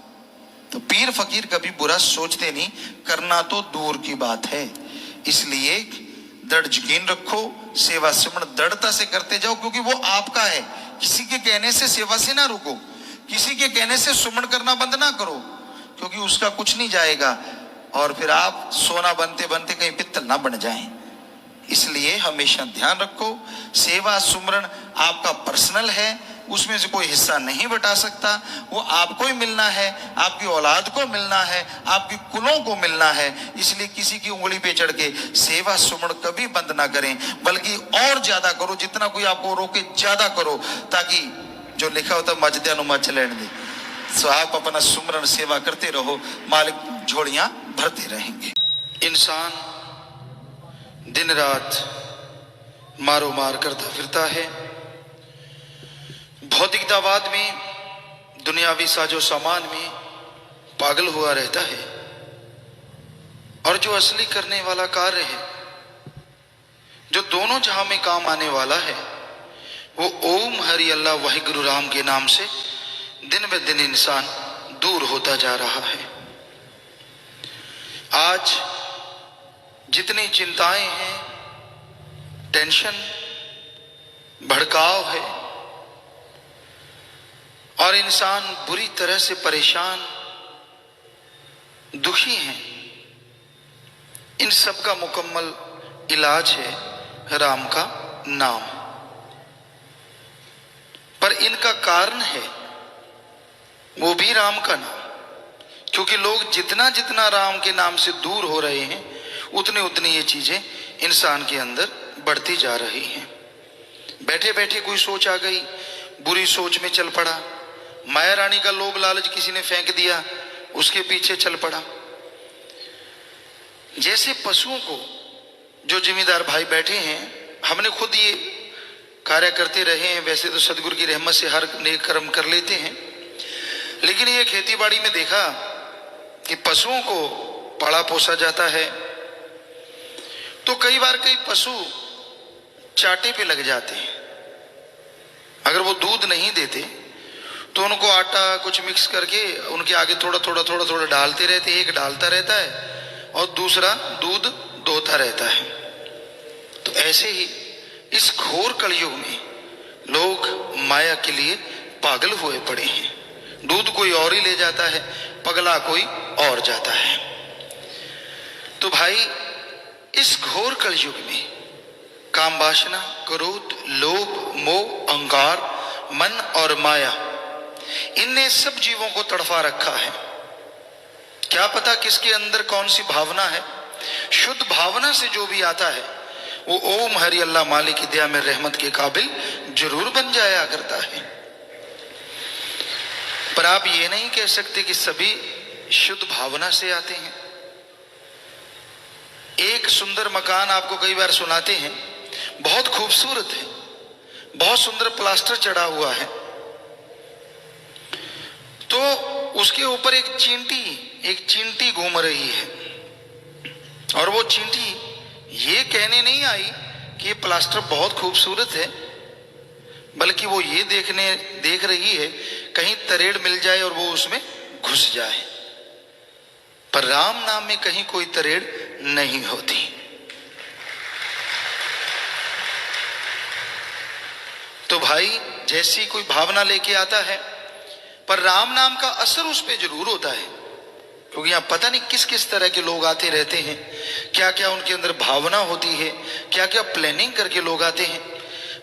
तो पीर फकीर कभी बुरा सोचते नहीं, करना तो दूर की बात है। इसलिए दृढ़ यकीन रखो, सेवा सिमरन दृढ़ता से करते जाओ, क्योंकि वो आपका है। किसी के कहने से सेवा से ना रुको, किसी के कहने से सुमन करना बंद ना करो, क्योंकि उसका कुछ नहीं जाएगा, और फिर आप सोना बनते बनते कहीं पित्तल ना बन जाएं। इसलिए हमेशा ध्यान रखो, सेवा सुमरन आपका पर्सनल है, उसमें से कोई हिस्सा नहीं बटा सकता। वो आपको ही मिलना है, आपकी औलाद को मिलना है, आपकी कुलों को मिलना है। इसलिए किसी की उंगली पे चढ़ के सेवा सुमरन कभी बंद ना करें, बल्कि और ज्यादा करो, जितना कोई आपको रोके ज्यादा करो, ताकि जो लिखा होता मजदे अनुमच लेने दे। सो आप अपना सुमरन सेवा करते रहो, मालिक झोलियां भरते रहेंगे। इंसान दिन रात मारो मार करता फिरता है, भौतिकतावाद में, दुनियावी साजो सामान में पागल हुआ रहता है, और जो असली करने वाला कार्य है, जो दोनों जहां में काम आने वाला है, वो ओम हरि अल्लाह वाहिगुरु राम के नाम से दिन ब दिन इंसान दूर होता जा रहा है। आज जितनी चिंताएं हैं, टेंशन, भड़काव है, और इंसान बुरी तरह से परेशान, दुखी हैं, इन सब का मुकम्मल इलाज है राम का नाम। पर इनका कारण है वो भी राम का नाम, क्योंकि लोग जितना जितना राम के नाम से दूर हो रहे हैं उतने उतनी ये चीजें इंसान के अंदर बढ़ती जा रही हैं। बैठे बैठे कोई सोच आ गई, बुरी सोच में चल पड़ा, माया रानी का लोभ लालच किसी ने फेंक दिया, उसके पीछे चल पड़ा। जैसे पशुओं को जो जिम्मेदार भाई बैठे हैं, हमने खुद ये कार्य करते रहे हैं, वैसे तो सदगुरु की रहमत से हर नेक कर्म कर लेते हैं, लेकिन ये खेती बाड़ी में देखा कि पशुओं को पाला पोसा जाता है, तो कई बार कई पशु चाटे पे लग जाते हैं। अगर वो दूध नहीं देते तो उनको आटा कुछ मिक्स करके उनके आगे थोड़ा थोड़ा थोड़ा थोड़ा डालते रहते, एक डालता रहता है और दूसरा दूध दोहता रहता है। तो ऐसे ही इस घोर कलयुग में लोग माया के लिए पागल हुए पड़े हैं। दूध कोई और ही ले जाता है, पगला कोई और जाता है। तो भाई इस घोर कलयुग में काम वासना, क्रोध, लोभ, मोह, अहंकार, मन और माया, इनने सब जीवों को तड़फा रखा है। क्या पता किसके अंदर कौन सी भावना है। शुद्ध भावना से जो भी आता है वो ओम हरि अल्लाह मालिक की दया में रहमत के काबिल जरूर बन जाया करता है। पर आप ये नहीं कह सकते कि सभी शुद्ध भावना से आते हैं। एक सुंदर मकान आपको कई बार सुनाते हैं, बहुत खूबसूरत है, बहुत सुंदर प्लास्टर चढ़ा हुआ है, तो उसके ऊपर एक चींटी घूम रही है, और वो चींटी ये कहने नहीं आई कि ये प्लास्टर बहुत खूबसूरत है, बल्कि वो ये देख रही है कहीं तरेड़ मिल जाए और वो उसमें घुस जाए। पर राम नाम में कहीं कोई तरेड़ नहीं होती। तो भाई जैसी कोई भावना लेके आता है, पर राम नाम का असर उस पर जरूर होता है, क्योंकि यहां पता नहीं किस किस तरह के लोग आते रहते हैं, क्या क्या उनके अंदर भावना होती है, क्या क्या प्लानिंग करके लोग आते हैं।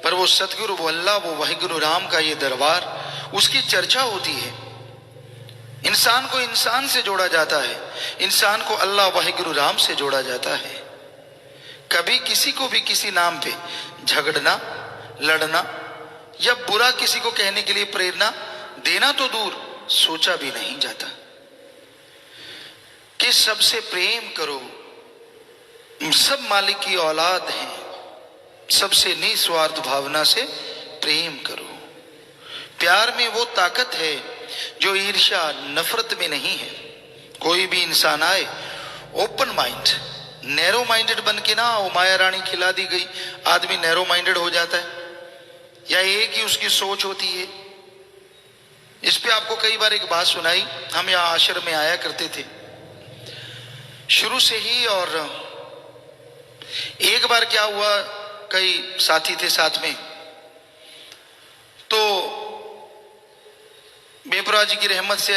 पर वो सतगुरु, वो अल्लाह, वो वाहिगुरु राम का ये दरबार, उसकी चर्चा होती है। इंसान को इंसान से जोड़ा जाता है, इंसान को अल्लाह वाहिगुरु राम से जोड़ा जाता है। कभी किसी को भी किसी नाम पे झगड़ना, लड़ना या बुरा किसी को कहने के लिए प्रेरणा देना तो दूर, सोचा भी नहीं जाता कि सबसे प्रेम करो, सब मालिक की औलाद हैं, सबसे निस्वार्थ भावना से प्रेम करो। प्यार में वो ताकत है जो ईर्ष्या नफरत में नहीं है। कोई भी इंसान आए ओपन माइंड, नैरो माइंडेड बन के ना आओ। माया रानी खिला दी गई, आदमी नैरो माइंडेड हो जाता है, या एक ही उसकी सोच होती है। इस पे आपको कई बार एक बात सुनाई। हम यहाँ आश्रम में आया करते थे शुरू से ही, और एक बार क्या हुआ, कई साथी थे साथ में, तो बेपरा जी की रहमत से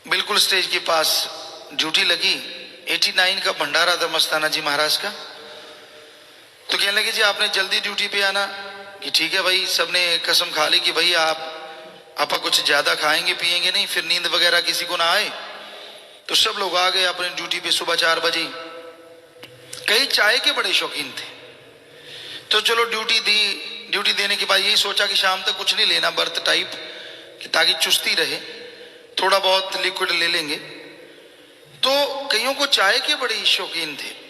बिल्कुल स्टेज के पास ड्यूटी लगी। 89 का भंडारा था मस्ताना जी महाराज का। तो कहने लगे जी आपने जल्दी ड्यूटी पे आना। कि ठीक है भाई, सबने कसम खा ली कि भाई आप कुछ ज्यादा खाएंगे पिएंगे नहीं, फिर नींद वगैरह किसी को ना आए। तो सब लोग आ गए अपनी ड्यूटी पे सुबह 4 बजे। कई चाय के बड़े शौकीन थे, तो चलो ड्यूटी दी। ड्यूटी देने के बाद यही सोचा कि शाम तक कुछ नहीं लेना, बर्थ टाइप, कि ताकि चुस्ती रहे, थोड़ा बहुत लिक्विड ले लेंगे। तो कईयों को चाय के बड़े शौकीन थे।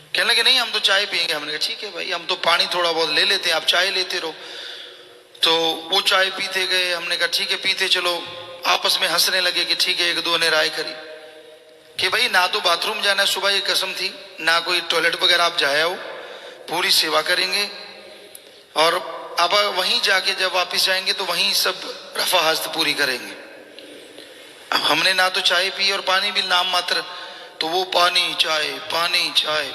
कहने लगे नहीं हम तो चाय पिएंगे। हमने कहा ठीक है भाई, हम तो पानी थोड़ा बहुत ले लेते हैं, आप चाय लेते रहो। तो वो चाय पीते गए, हमने कहा ठीक है पीते चलो। आपस में हंसने लगे कि ठीक है, एक दो ने राय करी कि भाई ना तो बाथरूम जाना है, सुबह ये कसम थी, ना कोई टॉयलेट वगैरह आप जाए हो, पूरी सेवा करेंगे, और अब वहीं जाके जब वापिस जाएंगे तो वहीं सब रफा हस्त पूरी करेंगे। अब हमने ना तो चाय पी और पानी भी नाम मात्र, तो वो पानी चाय पानी चाय।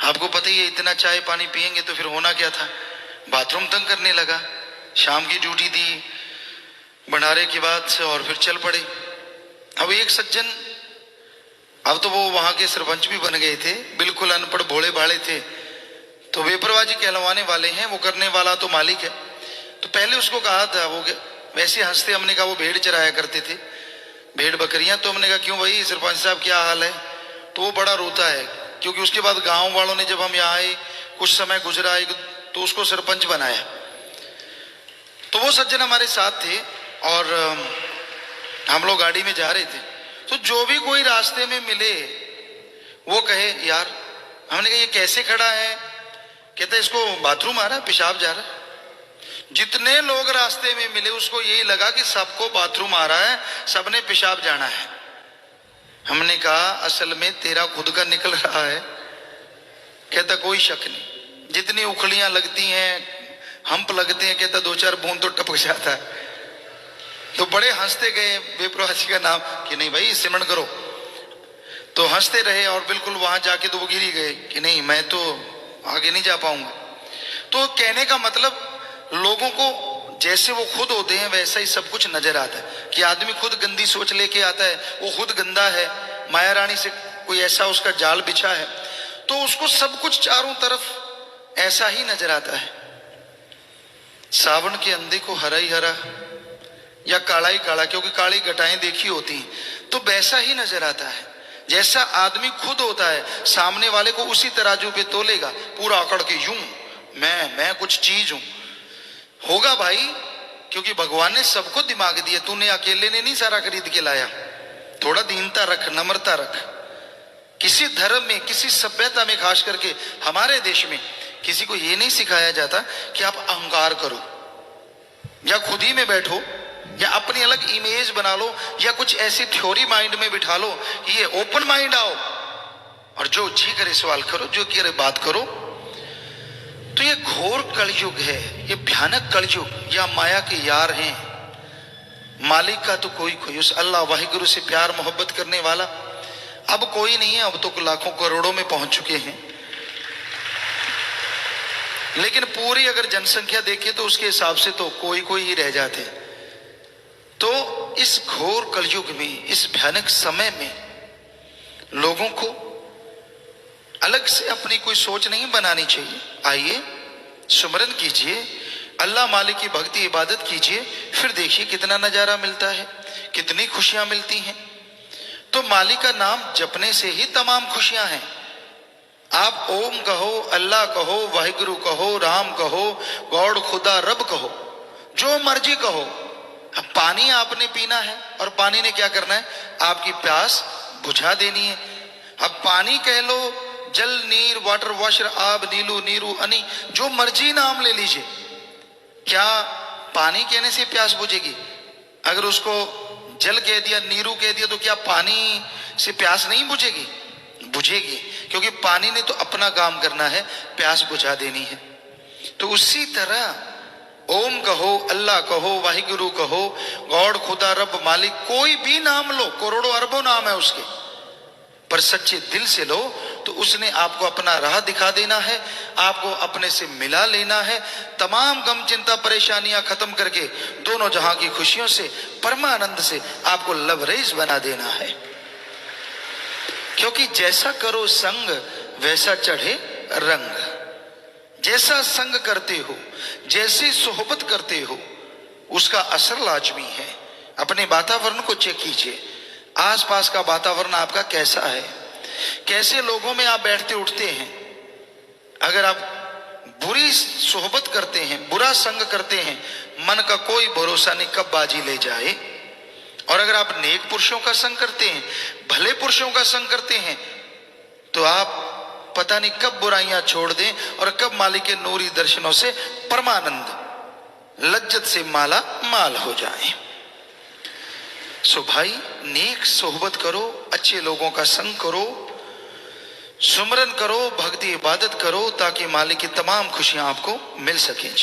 आपको पता ही है, इतना चाय पानी पिएंगे तो फिर होना क्या था, बाथरूम तंग करने लगा। शाम की ड्यूटी दी भंडारे के बाद से, और फिर चल पड़े। अब एक सज्जन, अब तो वो वहां के सरपंच भी बन गए थे, बिल्कुल अनपढ़ भोले भाले थे, तो बेपरवाही कहलवाने वाले हैं, वो करने वाला तो मालिक है। तो पहले उसको कहा था, वो वैसे हंसते, हमने कहा वो भेड़ चराया करते थे, भेड़ बकरियां। तो हमने कहा क्यों भाई सरपंच साहब क्या हाल है? तो वो बड़ा रोता है, क्योंकि उसके बाद गांव वालों ने जब हम यहाँ आए, कुछ समय गुजरा, तो उसको सरपंच बनाया। तो वो सज्जन हमारे साथ थे और हम लोग गाड़ी में जा रहे थे। तो जो भी कोई रास्ते में मिले वो कहे यार, हमने कहा ये कैसे खड़ा है? कहता इसको बाथरूम आ रहा है, पेशाब जा रहा है। जितने लोग रास्ते में मिले उसको यही लगा कि सबको बाथरूम आ रहा है, सबने पेशाब जाना है। हमने कहा असल में तेरा खुद का निकल रहा है। कहता कोई शक नहीं, जितनी उखलियां लगती हैं, हम्प लगते हैं, कहता 2-4 बूंद तो टपक जाता है। तो बड़े हंसते गए बेप्रवासी का नाम कि नहीं भाई सिमरण करो। तो हंसते रहे और बिल्कुल वहां जाके तो वो गिर ही गए कि नहीं मैं तो आगे नहीं जा पाऊंगा। तो कहने का मतलब लोगों को जैसे वो खुद होते हैं वैसा ही सब कुछ नजर आता है। कि आदमी खुद गंदी सोच लेके आता है, वो खुद गंदा है, माया रानी से कोई ऐसा उसका जाल बिछा है, तो उसको सब कुछ चारों तरफ ऐसा ही नजर आता है। सावन के अंधे को हरा ही हरा या काला ही काला, क्योंकि काली घटाएं देखी होती हैं, तो वैसा ही नजर आता है। जैसा आदमी खुद होता है सामने वाले को उसी तराजू पे तोलेगा, पूरा अकड़ के यूं मैं कुछ चीज हूं। होगा भाई, क्योंकि भगवान ने सबको दिमाग दिया, तूने अकेले ने नहीं सारा खरीद के लाया। थोड़ा दीनता रख, नम्रता रख। किसी धर्म में, किसी सभ्यता में, खास करके हमारे देश में किसी को यह नहीं सिखाया जाता कि आप अहंकार करो या खुद ही में बैठो या अपनी अलग इमेज बना लो या कुछ ऐसी थ्योरी माइंड में बिठा लो। ये ओपन माइंड आओ और जो जी करे सवाल करो, जो करे बात करो। तो ये घोर कलयुग है, ये भयानक कलयुग। या माया के यार हैं, मालिक का तो कोई उस अल्लाह वाहिगुरु से प्यार मोहब्बत करने वाला अब कोई नहीं है। अब तो लाखों करोड़ों में पहुंच चुके हैं, लेकिन पूरी अगर जनसंख्या देखें तो उसके हिसाब से तो कोई ही रह जाते। तो इस घोर कलयुग में, इस भयानक समय में लोगों को अलग से अपनी कोई सोच नहीं बनानी चाहिए। आइए सुमरन कीजिए, अल्लाह मालिक की भक्ति इबादत कीजिए, फिर देखिए कितना नजारा मिलता है, कितनी खुशियां मिलती हैं। तो मालिक का नाम जपने से ही तमाम खुशियां हैं। आप ओम कहो, अल्लाह कहो, वाहिगुरु कहो, राम कहो, गॉड खुदा रब कहो, जो मर्जी कहो। अब पानी आपने पीना है और पानी ने क्या करना है? आपकी प्यास बुझा देनी है। अब पानी कह लो, जल, नीर, वाटर, वाशर, आब, नीलू, नीरू, अनी, जो मर्जी नाम ले लीजिए। क्या पानी कहने से प्यास बुझेगी? अगर उसको जल कह दिया, नीरू कह दिया, तो क्या पानी से प्यास नहीं बुझेगी? बुझेगी, क्योंकि पानी ने तो अपना काम करना है, प्यास बुझा देनी है। तो उसी तरह ओम कहो, अल्लाह कहो, वाहिगुरु कहो, गॉड खुदा रब मालिक, कोई भी नाम लो, करोड़ों अरबों नाम है उसके, पर सच्चे दिल से लो तो उसने आपको अपना राह दिखा देना है, आपको अपने से मिला लेना है। तमाम गम चिंता परेशानियां खत्म करके दोनों जहां की खुशियों से, परमानंद से आपको लबरेज बना देना है। क्योंकि जैसा करो संग वैसा चढ़े रंग। जैसा संग करते हो, जैसी सोहबत करते हो, उसका असर लाजमी है। अपने वातावरण को चेक कीजिए, आसपास का वातावरण आपका कैसा है, कैसे लोगों में आप बैठते उठते हैं। अगर आप बुरी सोहबत करते हैं, बुरा संग करते हैं, मन का कोई भरोसा नहीं कब बाजी ले जाए। और अगर आप नेक पुरुषों का संग करते हैं, भले पुरुषों का संग करते हैं, तो आप पता नहीं कब बुराइयां छोड़ दें और कब मालिक के नूरी दर्शनों से परमानंद लज्जत से माला माल हो जाए। सो भाई, नेक सोहबत करो, अच्छे लोगों का संग करो, सुमरन करो, भक्ति इबादत करो, ताकि मालिक की तमाम खुशियां आपको मिल सकें।